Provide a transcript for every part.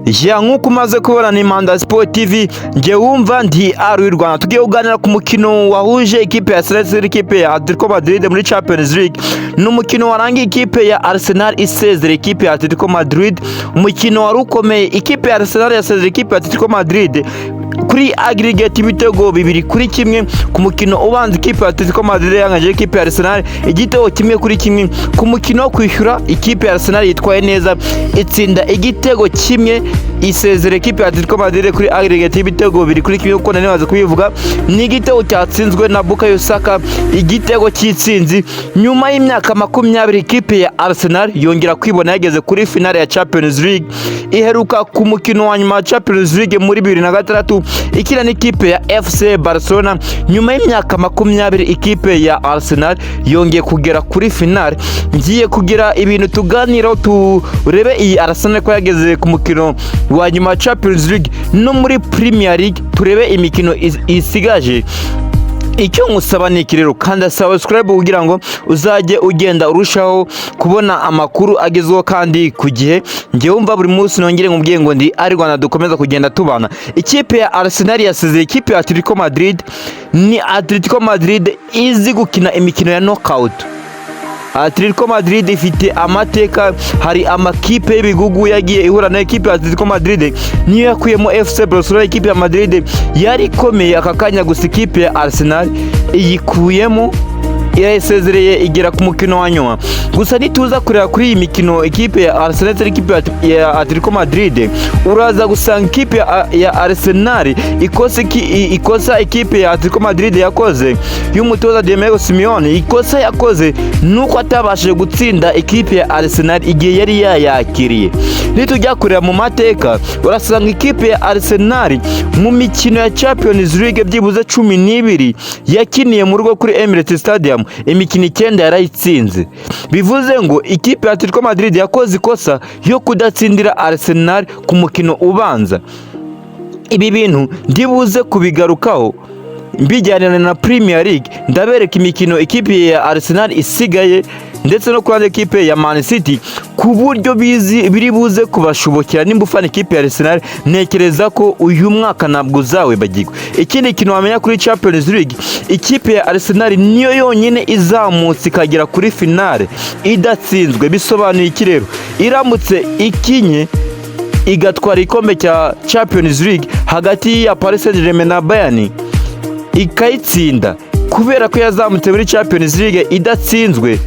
Ya nk'uko umaze kubona ni Manda Sport TV, nge wumva ndi ari Rwanda. Tugiye kuganira ku mukino wahuje ikipe ya Celtic ikipe ya Atletico Madrid muri Champions League. Ni umukino warangiye ikipe ya Arsenal isezera ikipe ya Atletico Madrid. Umukino wari ukomeye, ikipe ya Arsenal yasezera ikipe ya Atletico Madrid kuri aggregate ibitego 2-1 ku mukino ubanza. Ikipe ya Atletico Madrid yangaje ikipe ya Arsenal igitego 1-1. Ku mukino wo kwishyura ikipe ya Arsenal yitwaye neza itsinda igitego 1, isezera ikipe ya Atletico Madrid kuri aggregate ibitego 2-1 uko nanibaza kubivuga. Ni igitego cyatsinzwe na Bukayo Saka, igitego cy'itsinzi. Nyuma y'imyaka 20 ikipe ya Arsenal yongera kwibona yageze kuri finale ya Champions League, iheruka ku mukino wa nyuma wa Champions League muri 2006 ikina n'ikipe ya FC Barcelona. Nyuma y'imyaka 20 ikipe ya Arsenal yongeye kugera kuri finale. Ngiye kugira ibintu tuganiraho turebe iyi Arsenal ko yageze ku mukino wa nyuma wa Champions League no muri Premier League, turebe imikino isigaje. Icyo nkusaba ni iki rero, kanda subscribe kugira ngo uzajye ugenda urushaho kubona amakuru agezweho kandi ku gihe. Nge wumva buri munsi nongere nkubwiye ngo ndi ari Rwanda, dukomeza kugenda tubana. Ikipe ya Arsenal yasezeye ikipe ya Atletico Madrid. Ni Atletico Madrid izi gukina imikino ya knockout. Atletico Madrid ifite amateka, hari amakipe y'ibigugu yagiye ihura na ekipe ya Atletico Madrid, niyo yakuyemo FC Barcelona. Ikipe ya Madrid yari ikomeye aka kanya, gusa ikipe ya Arsenal iyikuyemo, irayisezereye igera ku mukino wa nyuma. Gusa nituza kureba kuri iyi mikino ikipe ya Arsenal n'ikipe ya Atletico Madrid, uraza gusanga ikipe ya Arsenal ikosa ikipe ya Atletico Madrid yakoze y'umutoza Diego Simeone. Ikosa yakoze nuko atabashije gutsinda ikipe ya Arsenal igihe yari yayakiriye. Nitujya kureba mu mateka, urasanga ikipe ya Arsenal mu mikino ya Champions League byibuze 12 yakiniye mu rugo kuri Emirates Stadium, imikino 9 yarayitsinze. Bivuze ngo ikipe ya Atletico Madrid yakoze ikosa yo kudatsindira Arsenal ku mukino ubanza. Ibi bintu ndibuze kubigarukaho mbijyanira na Premier League, ndabereka imikino ikipe ya Arsenal isigaye ndetse no kwa ekipe ya Man City ku buryo biri buze kubashobokera. Nimba ufana ikipe ya Arsenal, nekereza ko uyu mwaka ntabwo uzawe bagirwa. Ikindi kintu wamenya kuri Champions League, ikipe ya Arsenal niyo yonyine izamutse ikagera kuri finale idatsinzwe. Bisobanuye iki rero? Iramutse ikinye igatwara ikombe cya Champions League hagati ya Paris Saint-Germain na Bayern ikayitsinda, kubera ko yazamutse muri Champions League idatsinzwe,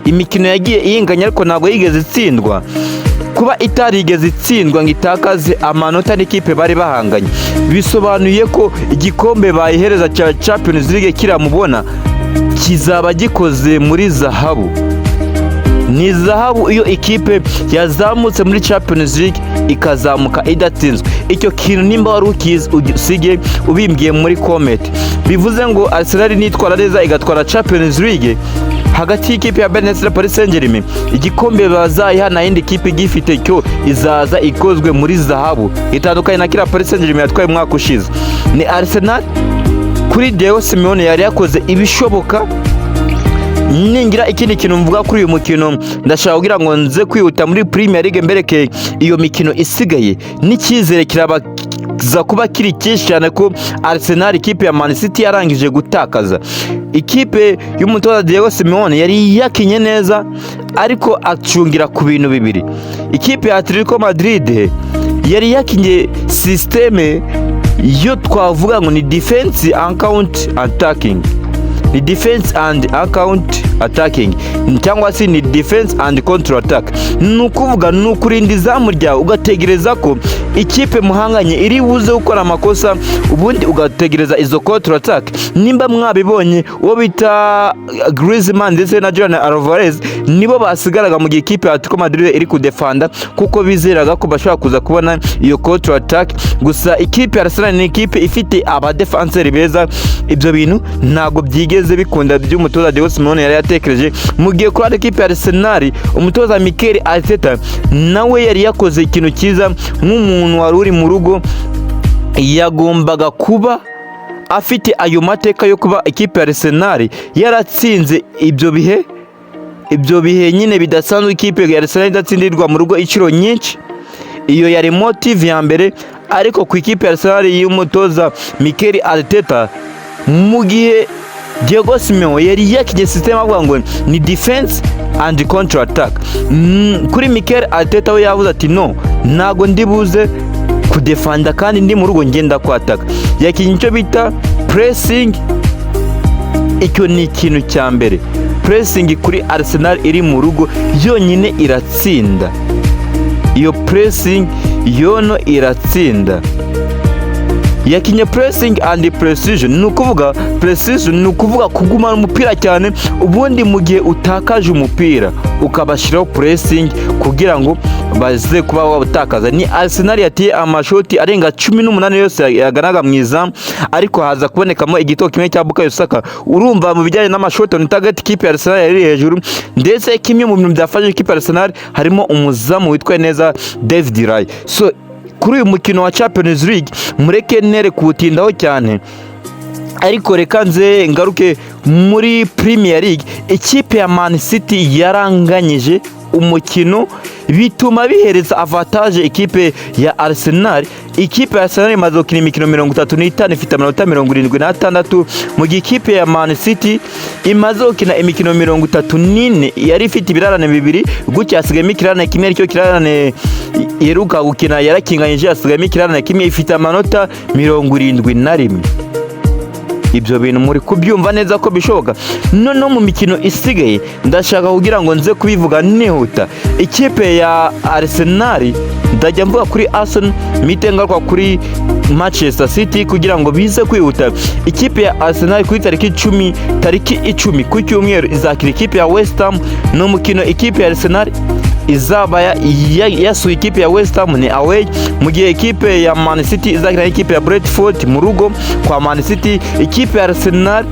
imikino yagiye iyinganya ariko ntabwo yigeze itsindwa. Kuba itarigeze itsindwa ngo itakaze amanota n'ikipe bari bahanganye, bisobanuye ko igikombe bayihereza cya Champions League kiramubona kizaba gikoze muri zahabu. Ni zahabu iyo ikipe yazamutse muri Champions League ikazamuka idatsinzwe. Icyo kintu nimba wari ukizi usige ubimbwiye muri comment. Bivuze ngo Arsenal nitwara neza igatwara Champions League hagati y'ikipe ya Bayern na Paris Saint-Germain, igikombe bazayiha na yindi kipe gifite cyo izaza ikozwe muri zahabu, itandukanye na kira Paris Saint-Germain yatwaye umwaka ushize. Ni Arsenal kuri Diego Simeone yari yakoze ibishoboka. Ningira ikindi kintu mvuga kuri uyu mukino, ndashaka kugira ngo nze kwihuta muri Premier League mbereke iyo mikino isigaye. N'icyizere kirabaza kuba kiri cyinshi cyane ko Arsenal ikipe ya Man City yarangije gutakaza. Ikipe y'umutoza Diego Simeone yari yakinye neza ariko acungira ku bintu bibiri. Ikipe ya Atletico Madrid yari yakinye systeme yo twavuga ngo ni defense and counter attacking. Ni defense and counter attacking, cyangwa se ni defense and counter attack. Nukuvuga nukurinda izamu ryawe ugategereza ko ikipe muhanganye iri buze gukora amakosa, ubundi ugategereza izo counter attack. Nimba mwabibonye uwo bita Griezmann ndetse na Julian Alvarez nibo basigaraga mu gihe ikipe ya Atletico Madrid iri kudefanda, kuko bizeraga ko bashobora kuza kubona iyo counter attack. Gusa ikipe ya Arsenal ni ikipe ifite aba defenseur beza. Ibyo bintu ntago byigeze bikunda by'umutoza Diego Simeone yari yatekereje. Mu gihe kuri ikipe ya Arsenal umutoza Mikel Arteta nawe yari yakoze ikintu cyiza. Nk'umuntu wari uri mu rugo, yagombaga kuba afite ayo mateka yo kuba ikipe ya Arsenal yaratsinze ibyo bihe nyine bidasanzwe. Ikipe ya Arsenal idatsindirwa mu rugo inshuro nyinshi, iyo yari motive ya mbere, ariko ku ikipe ya Arsenal y'umutoza Mikel Arteta, mu gihe Diego Simeone yari yakinye system avuga ngo ni defense and counter attack, kuri Mikel Arteta we yavuze ati no, ntago ndibuze kudefanda kandi ndi mu rugo ngenda kwataka. Yakinye icyo bita pressing. Icyo ni ikintu cya mbere. Pressing kuri Arsenal iri mu rugo yonyine iratsinda. Iyo pressing yono iratsinda. Yakinye pressing and precision. Nukuvuga precision nukuvuga kugumana umupira cyane, ubundi mu gihe utakaje umupira ukabashiraho pressing kugira ngo baze kuba wabutakaza. Ni Arsenal yatiye amashoti arenga 18 yose yaganaga mu izamu, ariko haza kubonekamo igitoko kimwe cya Bukayo Saka. Urumva mu bijyanye n'amashoti on target ikipe ya Arsenal yari hejuru, ndetse kimwe mu bintu byafashe ikipe ya Arsenal harimo umuzamu witwa neza David Raya. So kuri uyu mukino wa Champions League mureke nere kuwutindaho cyane, ariko reka nze ngaruke muri Premier League. Ikipe ya Man City yaranganyije umukino, bituma bihereza avantage ikipe ya Arsenal. Ikipe ya Arsenal imaze gukina imikino 35 ifite amanota 76, mu gihe ikipe ya Man City imaze gukina imikino 34 yari ifite ibirarane bibiri, gutya hasigaye ikirarane kimwe, aricyo kirarane yeruka gukina yarakinganyije, hasigaye ikirarane kimwe, ifite amanota 71. Ibyo bintu muri kubyumva neza ko bishoboka. None mu mikino isigaye ndashaka kugira ngo nze kubivuga nihuta. Ikipe ya Arsenal ndajya mvuga kuri Arsenal, mitengaruka kuri Manchester City kugira ngo bize kwihuta. Ikipe ya Arsenal kuri tariki 10 ku cyumweru izakira ikipe ya West Ham. No mukino ikipe ya Arsenal izaba yasuye ikipe ya West Ham ni away, mu gihe ikipe ya Man City izakina ikipe ya Brentford mu rugo kwa Man City. Ikipe ya Arsenal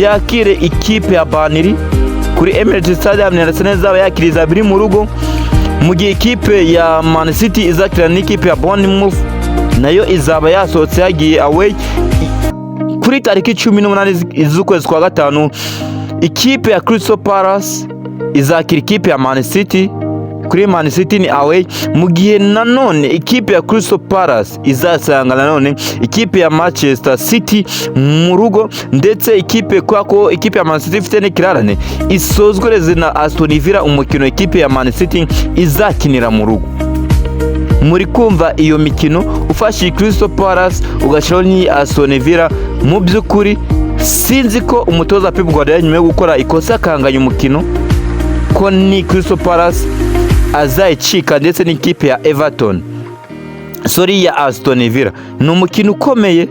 yakire ikipe ya Burnley kuri Emirates Stadium. Arsenal izaba yakiriza biri mu rugo, mu gihe ikipe ya Man City izakira n'ikipe ya Bournemouth, nayo izaba yasohotse yagiye away. Kuri tariki 18 z'ukwezi kwa gatanu ikipe ya Crystal Palace izakira ikipe ya Man City kuri Man City ni away, mu gihe nanone ikipe ya Crystal Palace izasanga nanone ikipe ya Manchester City mu rugo. Ndetse ikipe kwako ikipe ya Man City ifite n'ikirarane isozwereze na Aston Villa umukino ikipe ya Man City izakinira mu rugo. Muri kumva iyo mikino ufashe Crystal Palace ugashiraho ni Aston Villa, mu byukuri sinzi ko umutoza Pep Guardiola nyuma yo gukora ikosa kanganya umukino ko ni Crystal Palace azayicika, ndetse n'ikipe ya Everton ya Aston Villa. Ni umukino ukomeye.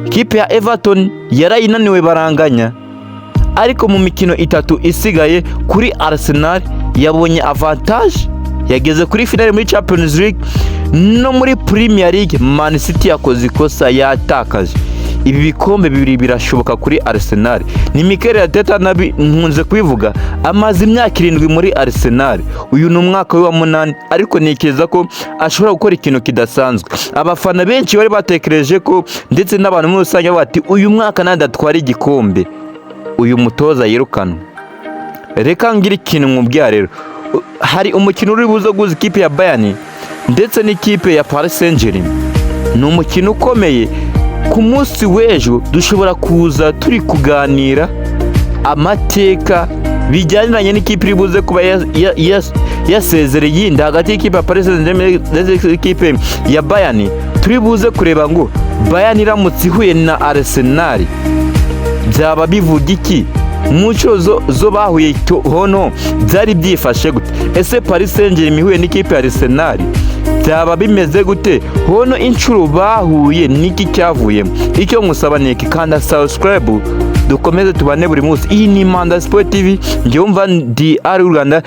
Ikipe ya Everton yarayinaniwe baranganya, ariko mu mikino 3 isigaye kuri Arsenal yabonye avantage, yageze kuri finale muri Champions League no muri Premier League. Man City yakoze ikosa yatakaje. Ibi bikombe bibiri birashoboka kuri Arsenal. Ni Mikel Arteta nabi nkunze kubivuga, amaze imyaka 7 muri Arsenal, uyu ni umwaka wa 8, ariko nikeza ko ashobora gukora ikintu kidasanzwe. Abafana benshi bari batekereje ko, ndetse n'abantu muri rusange bati uyu mwaka nadatwara igikombe, uyu mutoza yirukanwa. Reka ngira ikintu mubwira rero, hari umukino uri buzo guza ikipe ya Bayern ndetse n'ikipe ya Paris Saint-Germain. Ni umukino ukomeye. Ku munsi w'ejo dushobora kuza turi kuganira amateka bijyaniranye n'ikipe iri buze kuba yasezereye yindi hagati y'ikipe ya Paris Saint-Germain n'ikipe ya Bayern. Turi buze kureba ngo Bayern iramutse ihuye na Arsenal byaba bivuga iki, mu nshuro zo bahuye hono byari byifashe gute? Ese Paris Saint-Germain ihuye n'ikipe ya Arsenal byaba bimeze gute? Hono inshuro bahuye niki cyavuyemo? Icyo musaba ni kanda subscribe dukomeze tubane buri munsi. Iyi ni Manda Sport TV, njye umva ndi ari Rwanda.